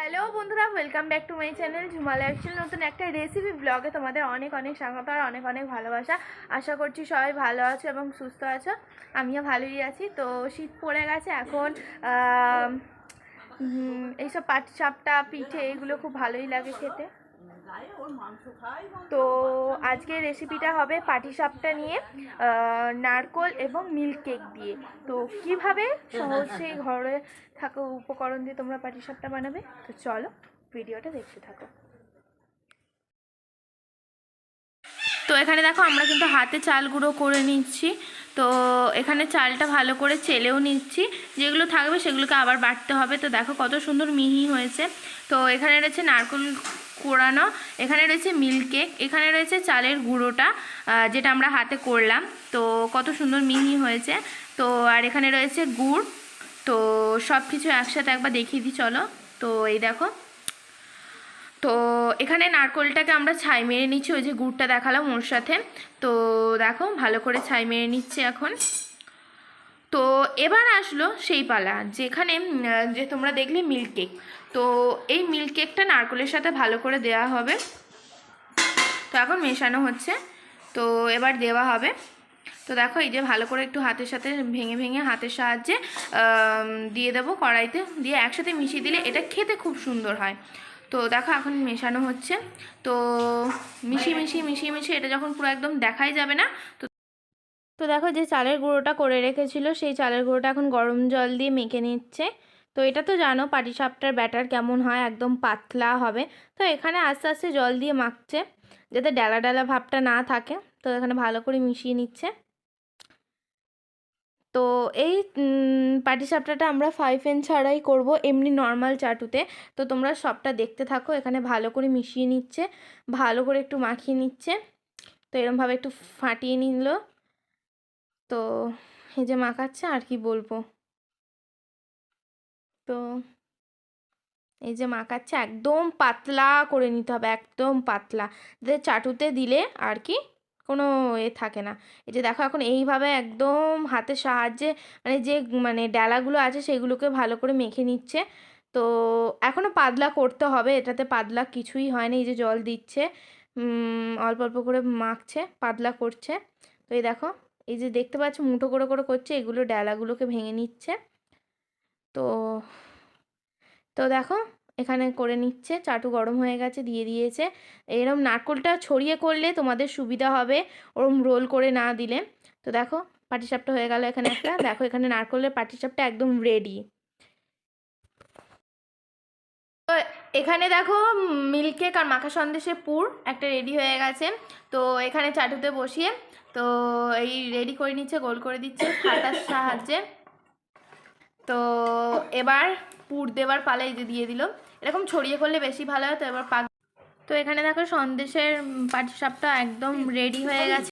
Hello বন্ধুরা, welcome back to my channel Jhuma lifestyle. নতুন একটা রেসিপি ব্লগে তোমাদের অনেক অনেক স্বাগত আর অনেক অনেক ভালোবাসা। আশা করছি সবাই ভালো আছো এবং সুস্থ আছো। আমিও ভালোই আছি। তো শীত পড়ে গেছে এখন, এইসব পাটিসাপটা পিঠে এগুলো খুব ভালোই লাগে খেতে। তো আজকে রেসিপিটা হবে পাটিসাপটা নিয়ে নারকোল এবং মিল্ক কেক দিয়ে। তো কিভাবে সহজে ঘরে থাকা উপকরণ দিয়ে তোমরা পাটিসাপটা বানাবে, তো চলো ভিডিওটা দেখতে থাকো। তো এখানে দেখো আমরা কিন্তু হাতে চাল গুঁড়ো করে নিচ্ছি। তো এখানে চালটা ভালো করে চেলেও নিচ্ছি, যেগুলো থাকবে সেগুলোকে আবার বাটতে হবে। তো দেখো কত সুন্দর মিহি হয়েছে। তো এখানে রয়েছে নারকেল কোড়ানো, এখানে রয়েছে মিল্ক কেক, এখানে রয়েছে চালের গুঁড়োটা যেটা আমরা হাতে করলাম। তো কত সুন্দর মিহি হয়েছে। তো আর এখানে রয়েছে গুড়। তো সব কিছু একসাথে একবার দেখিয়ে দিই চলো। তো এই দেখো, তো এখানে নারকোলটাকে আমরা ছাই মেরে নিচ্ছি, ওই যে গুড়টা দেখালাম ওর সাথে। তো দেখো ভালো করে ছাই মেরে নিচ্ছে এখন। তো এবার আসলো সেই পালা যেখানে যে তোমরা দেখলে মিল্ক কেক। তো এই মিল্ক কেকটা নারকোলের সাথে ভালো করে দেওয়া হবে। তো এখন মেশানো হচ্ছে, তো এবার দেওয়া হবে। তো দেখো এই যে ভালো করে একটু হাতের সাথে ভেঙে ভেঙে হাতের সাহায্যে দিয়ে দেবো কড়াইতে, দিয়ে একসাথে মিশিয়ে দিলে এটা খেতে খুব সুন্দর হয়। তো দেখো এখন মেশানো হচ্ছে। তো মিশিয়ে এটা যখন পুরো একদম দেখাই যাবে না, তো তো দেখো যে চালের গুঁড়োটা করে রেখেছিল সেই চালের গুঁড়োটা এখন গরম জল দিয়ে মেখে নিচ্ছে। তো এটা তো জানো পাটিসাপটার ব্যাটার কেমন হয়, একদম পাতলা হবে। তো এখানে আস্তে আস্তে জল দিয়ে মাখছে যাতে ডালা ডালা ভাবটা না থাকে। তো এখানে ভালো করে মিশিয়ে নিচ্ছে। তো এই পাটিসাপটাটা আমরা 5N ছাড়াই করব, এমনি নর্মাল চাটুতে। তো তোমরা সবটা দেখতে থাকো। এখানে ভালো করে মিশিয়ে নিচ্ছে, ভালো করে একটু মাখিয়ে নিচ্ছে। তো এরমভাবে একটু ফাটিয়ে নিল। তো এই যে মাখাচ্ছে, আর কি বলবো। তো এই যে মাখাচ্ছে, একদম পাতলা করে নিতে হবে, একদম পাতলা, যে চাটুতে দিলে আর কি কোনো থাকে না। এই যে দেখো এখন এইভাবে একদম হাতের সাহায্যে মানে ডালাগুলো আছে সেগুলোকে ভালো করে মেখে নিচ্ছে। তো এখনও পাতলা করতে হবে, এটাতে পাতলা কিছুই হয় না। এই যে জল দিচ্ছে, অল্প অল্প করে মাখছে, পাতলা করছে। তো এই দেখো এই যে দেখতে পাচ্ছ মুঠো করে করে করছে, এগুলো ডালাগুলোকে ভেঙে নিচ্ছে। তো তো দেখো এখানে করে নিচ্ছে, চাটু গরম হয়ে গেছে, দিয়ে দিয়েছে। এরম নারকোলটা ছড়িয়ে করলে তোমাদের সুবিধা হবে, ওরম রোল করে না দিলে। তো দেখো পাটিসাপটা হয়ে গেল এখানে একটা। দেখো এখানে নারকোলের পাটিসাপটা একদম রেডি। তো এখানে দেখো মিল্ক কেক আর মাখা সন্দেশের পুর একটা রেডি হয়ে গেছে। তো এখানে চাটুতে বসিয়ে তো এই রেডি করে নিচ্ছে, গোল করে দিচ্ছে হাতার সাহায্যে। তো এবার পুর দেওয়ার পালা, এই যে দিয়ে দিল। এরকম ছড়িয়ে করলে বেশি ভালো হয়। তো এবার তো এখানে দেখো সন্দেশের পাটিসাপটা একদম রেডি হয়ে গেছে।